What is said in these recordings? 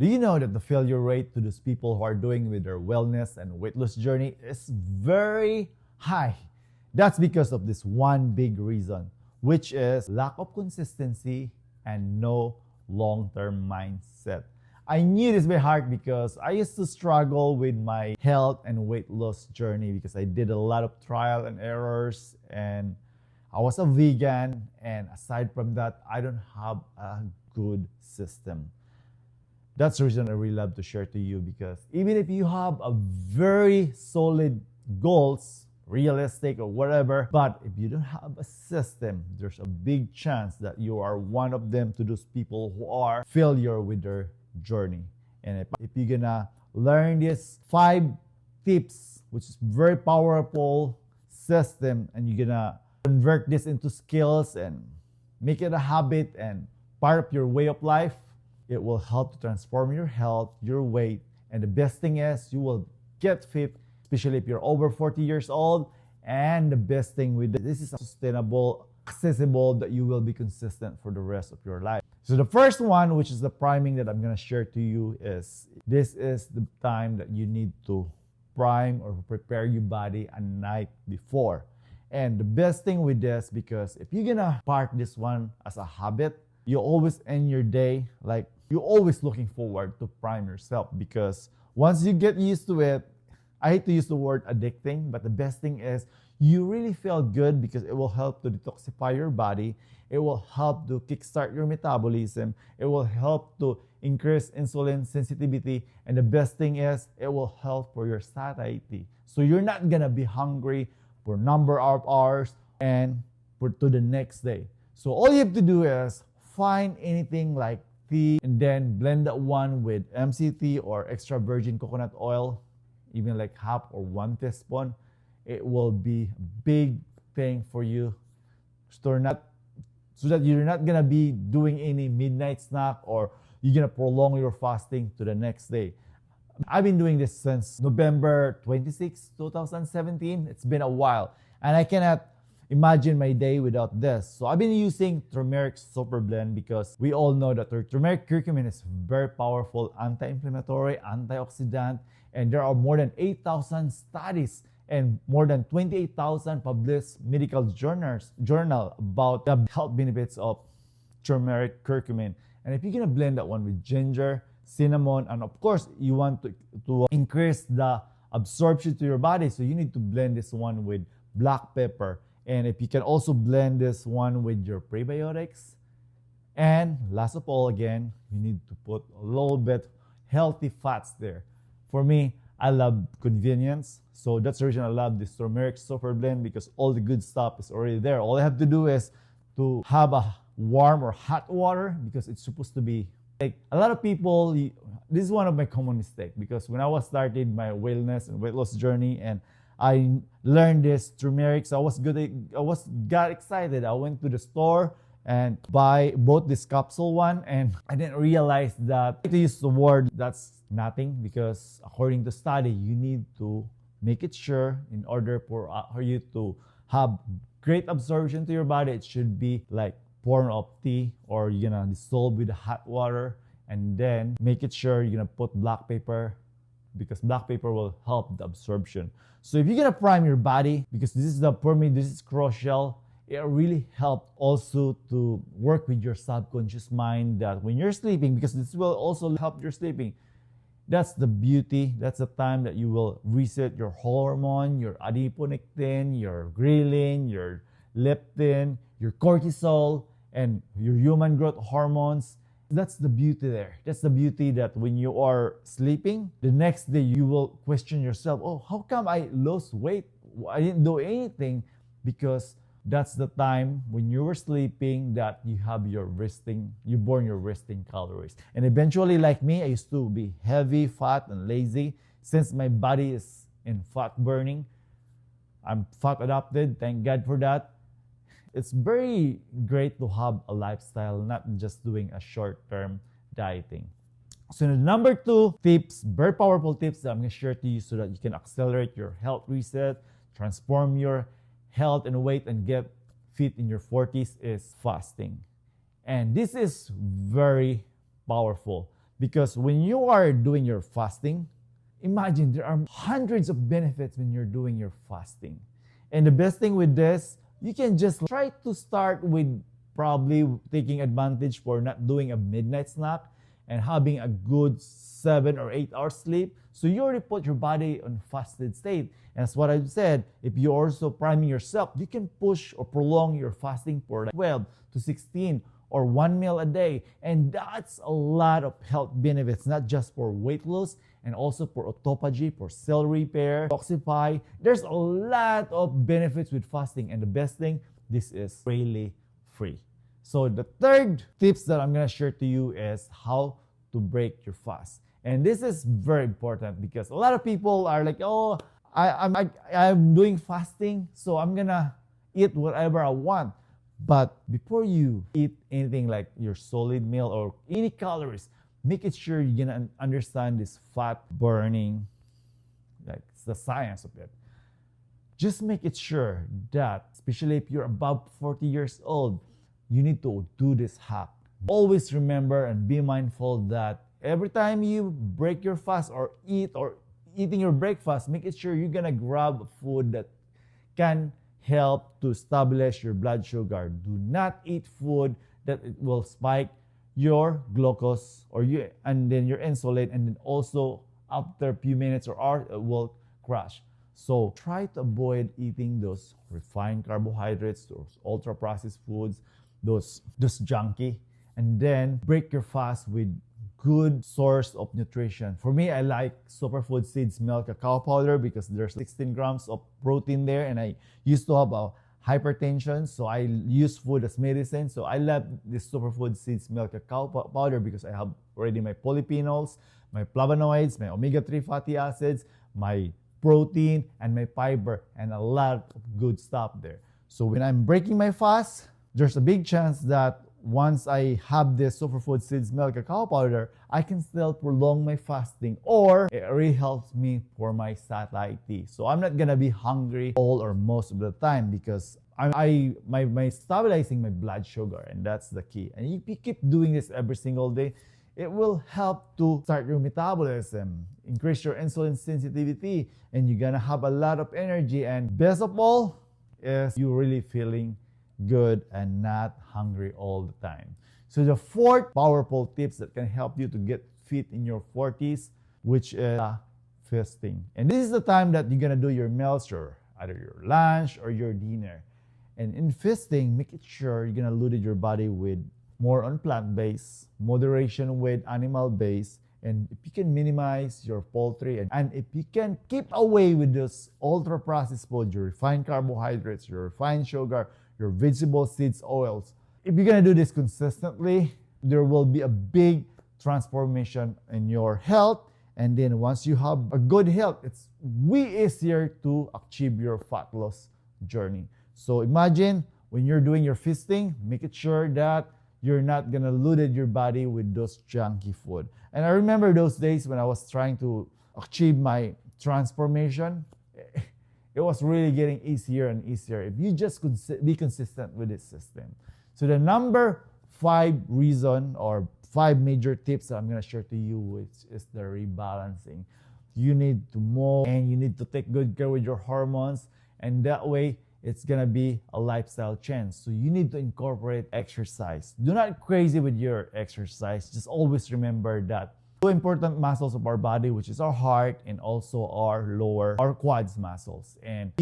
Do you know that the failure rate to those people who are doing with their wellness and weight loss journey is very high? That's because of this one big reason, which is lack of consistency and no long-term mindset. I knew this by heart because I used to struggle with my health and weight loss journey because I did a lot of trial and errors, and I was a vegan, and aside from that, I don't have a good system. That's the reason I really love to share to you, because even if you have a very solid goals, realistic or whatever, but if you don't have a system, there's a big chance that you are one of them to those people who are failure with their journey. And if you're gonna learn these 5 tips, which is very powerful system, and you're gonna convert this into skills and make it a habit and part of your way of life, it will help to transform your health, your weight, and the best thing is you will get fit, especially if you're over 40 years old. And the best thing with this is sustainable, accessible, that you will be consistent for the rest of your life. So the first one, which is the priming that I'm going to share to you, is this is the time that you need to prime or prepare your body a night before. And the best thing with this, because if you're going to part this one as a habit, you always end your day like you're always looking forward to prime yourself, because once you get used to it, I hate to use the word addicting, but the best thing is you really feel good because it will help to detoxify your body. It will help to kickstart your metabolism. It will help to increase insulin sensitivity. And the best thing is it will help for your satiety. So you're not going to be hungry for a number of hours and to the next day. So all you have to do is find anything like tea and then blend that one with MCT or extra virgin coconut oil, even like half or 1 teaspoon. It will be a big thing for you so that you're not gonna be doing any midnight snack or you're gonna prolong your fasting to the next day. I've been doing this since November 26, 2017. It's been a while, and I cannot imagine my day without this. So I've been using turmeric super blend because we all know that turmeric curcumin is very powerful anti-inflammatory, antioxidant, and there are more than 8,000 studies and more than 28,000 published medical journal about the health benefits of turmeric curcumin. And if you're gonna blend that one with ginger, cinnamon, and of course you want to increase the absorption to your body, so you need to blend this one with black pepper. And if you can also blend this one with your prebiotics. And last of all, again, you need to put a little bit healthy fats there. For me, I love convenience. So that's the reason I love this turmeric super blend, because all the good stuff is already there. All I have to do is to have a warm or hot water, because it's supposed to be like a lot of people. This is one of my common mistakes, because when I was started my wellness and weight loss journey and I learned this turmeric, so I got excited. I went to the store and bought this capsule one, and I didn't realize that to use the word that's nothing, because according to study, you need to make it sure in order for you to have great absorption to your body, it should be like form of tea, or you're gonna dissolve with hot water, and then make it sure you're gonna put black pepper, because black pepper will help the absorption. So if you're gonna prime your body, because for me, this is crucial, it really helps also to work with your subconscious mind, that when you're sleeping, because this will also help your sleeping. That's the beauty. That's the time that you will reset your hormone, your adiponectin, your ghrelin, your leptin, your cortisol, and your human growth hormones. That's the beauty there. That's the beauty that when you are sleeping, the next day you will question yourself, oh, how come I lost weight? I didn't do anything. Because that's the time when you were sleeping that you have you burn your resting calories. And eventually, like me, I used to be heavy, fat, and lazy. Since my body is in fat burning, I'm fat adapted, thank God for that. It's very great to have a lifestyle, not just doing a short-term dieting. So the number 2 tips, very powerful tips that I'm going to share to you so that you can accelerate your health reset, transform your health and weight, and get fit in your 40s, is fasting. And this is very powerful. Because when you are doing your fasting, imagine there are hundreds of benefits when you're doing your fasting. And the best thing with this, you can just try to start with probably taking advantage for not doing a midnight snack and having a good 7 or 8 hours sleep. So you already put your body on fasted state. And that's what I've said. If you're also priming yourself, you can push or prolong your fasting for like 12 to 16 or 1 meal a day. And that's a lot of health benefits, not just for weight loss, and also for autophagy, for cell repair, detoxify. There's a lot of benefits with fasting. And the best thing, this is really free. So the third tips that I'm gonna share to you is how to break your fast. And this is very important because a lot of people are like, oh, I'm doing fasting, so I'm gonna eat whatever I want. But before you eat anything like your solid meal or any calories, make it sure you're gonna understand this fat burning, like it's the science of it. Just make it sure that, especially if you're above 40 years old, you need to do this hack. Always remember and be mindful that every time you break your fast or eating your breakfast, make it sure you're gonna grab food that can help to stabilize your blood sugar. Do not eat food that it will spike your glucose and then your insulin, and then also after a few minutes or hours it will crash. So try to avoid eating those refined carbohydrates, those ultra processed foods, those junky, and then break your fast with good source of nutrition. For me, I like Superfood Seeds Milk Cacao Powder because there's 16 grams of protein there, and I used to have a hypertension, so I use food as medicine. So I love this Superfood Seeds Milk Cacao Powder because I have already my polyphenols, my flavonoids, my omega-3 fatty acids, my protein, and my fiber, and a lot of good stuff there. So when I'm breaking my fast, there's a big chance that once I have this Superfood Seeds Milk Cacao Powder, I can still prolong my fasting, or it really helps me for my satiety. So I'm not gonna be hungry all or most of the time because my stabilizing my blood sugar, and that's the key. And if you keep doing this every single day, it will help to start your metabolism, increase your insulin sensitivity, and you're gonna have a lot of energy. And best of all is you really feeling good and not hungry all the time. So the fourth powerful tips that can help you to get fit in your 40s, which is feasting. And this is the time that you're gonna do your meals, or either your lunch or your dinner. And in feasting, make it sure you're gonna load your body with more on plant-based, moderation with animal-based, and if you can minimize your poultry, and if you can keep away with those ultra-processed food, your refined carbohydrates, your refined sugar, your vegetable seeds, oils. If you're gonna do this consistently, there will be a big transformation in your health. And then once you have a good health, it's way easier to achieve your fat loss journey. So imagine when you're doing your feasting, make it sure that you're not gonna load your body with those junky food. And I remember those days when I was trying to achieve my transformation. It was really getting easier and easier if you just be consistent with this system. So the number 5 reason or 5 major tips that I'm gonna share to you, which is the rebalancing. You need to move and you need to take good care with your hormones, and that way it's gonna be a lifestyle change. So you need to incorporate exercise. Do not crazy with your exercise. Just always remember that 2 important muscles of our body, which is our heart and also our quads muscles. And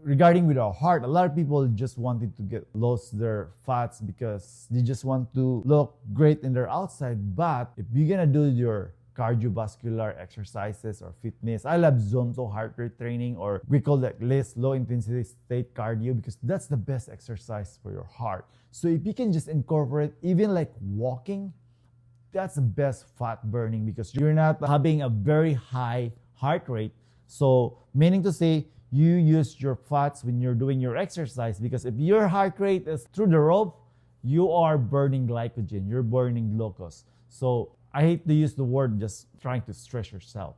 regarding with our heart, a lot of people just wanted to lose their fats because they just want to look great in their outside. But if you're gonna do your cardiovascular exercises or fitness, I love Zonto heart rate training, or we call that less low intensity state cardio, because that's the best exercise for your heart. So if you can just incorporate even like walking, that's the best fat burning because you're not having a very high heart rate. So meaning to say, you use your fats when you're doing your exercise, because if your heart rate is through the roof, you are burning glycogen, you're burning glucose. So I hate to use the word just trying to stress yourself,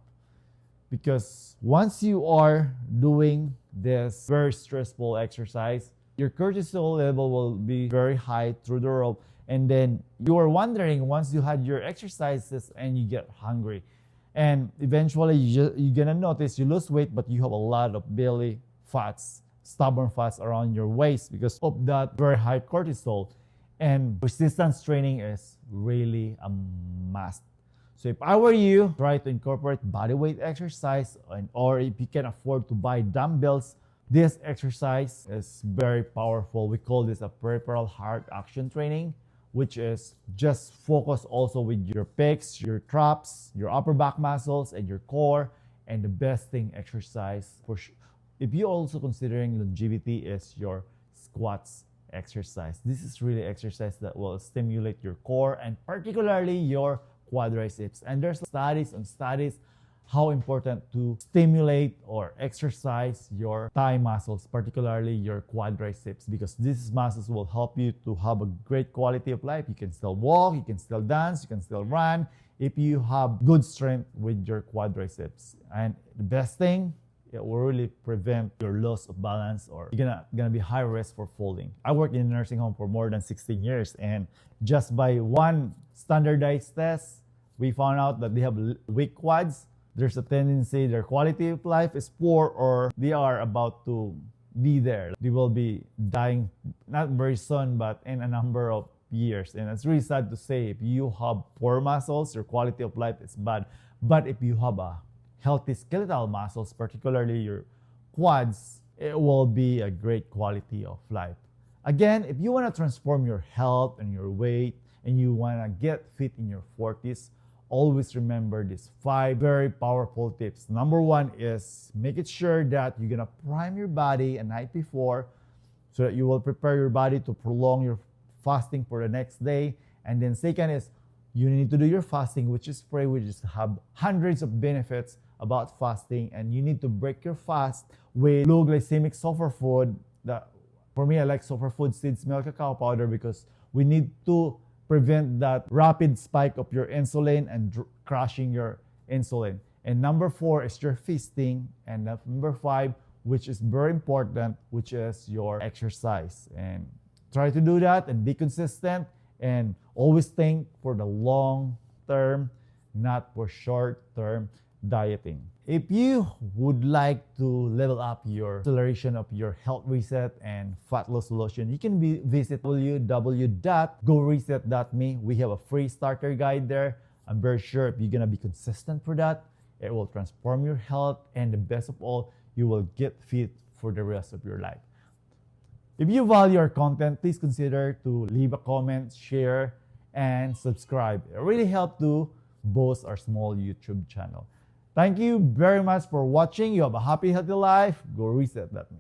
because once you are doing this very stressful exercise, your cortisol level will be very high through the roof, And then you are wondering once you had your exercises and you get hungry. And eventually you're gonna notice you lose weight, but you have a lot of belly fats, stubborn fats around your waist because of that very high cortisol. And resistance training is really a must. So if I were you, try to incorporate bodyweight exercise, or if you can afford to buy dumbbells, this exercise is very powerful. We call this a peripheral heart action training, which is just focus also with your pecs, your traps, your upper back muscles, and your core. And the best thing exercise for if you're also considering longevity is your squats exercise. This is really exercise that will stimulate your core and particularly your quadriceps. And there's studies on studies how important to stimulate or exercise your thigh muscles, particularly your quadriceps, because these muscles will help you to have a great quality of life. You can still walk, you can still dance, you can still run if you have good strength with your quadriceps. And the best thing, it will really prevent your loss of balance, or you're gonna be high risk for falling. I worked in a nursing home for more than 16 years, and just by one standardized test, we found out that they have weak quads. There's a tendency their quality of life is poor, or they are about to be there. They will be dying, not very soon, but in a number of years. And it's really sad to say, if you have poor muscles, your quality of life is bad. But if you have a healthy skeletal muscles, particularly your quads, it will be a great quality of life. Again, if you want to transform your health and your weight, and you want to get fit in your 40s, always remember these 5 very powerful tips. Number 1 is make it sure that you're gonna prime your body a night before so that you will prepare your body to prolong your fasting for the next day. And then second is you need to do your fasting, which is free, which is have hundreds of benefits about fasting. And you need to break your fast with low glycemic superfood. For me, I like superfood seeds, milk, cacao powder, because we need to prevent that rapid spike of your insulin and crashing your insulin. And number 4 is your feasting. And number 5, which is very important, which is your exercise. And try to do that and be consistent, and always think for the long term, not for short term dieting. If you would like to level up your acceleration of your health reset and fat loss solution, you can visit www.goreset.me. We have a free starter guide there. I'm very sure if you're gonna be consistent for that, it will transform your health, and the best of all, you will get fit for the rest of your life. If you value our content, please consider to leave a comment, share, and subscribe. It really helps to boost our small YouTube channel. Thank you very much for watching. You have a happy, healthy life. Go reset that me.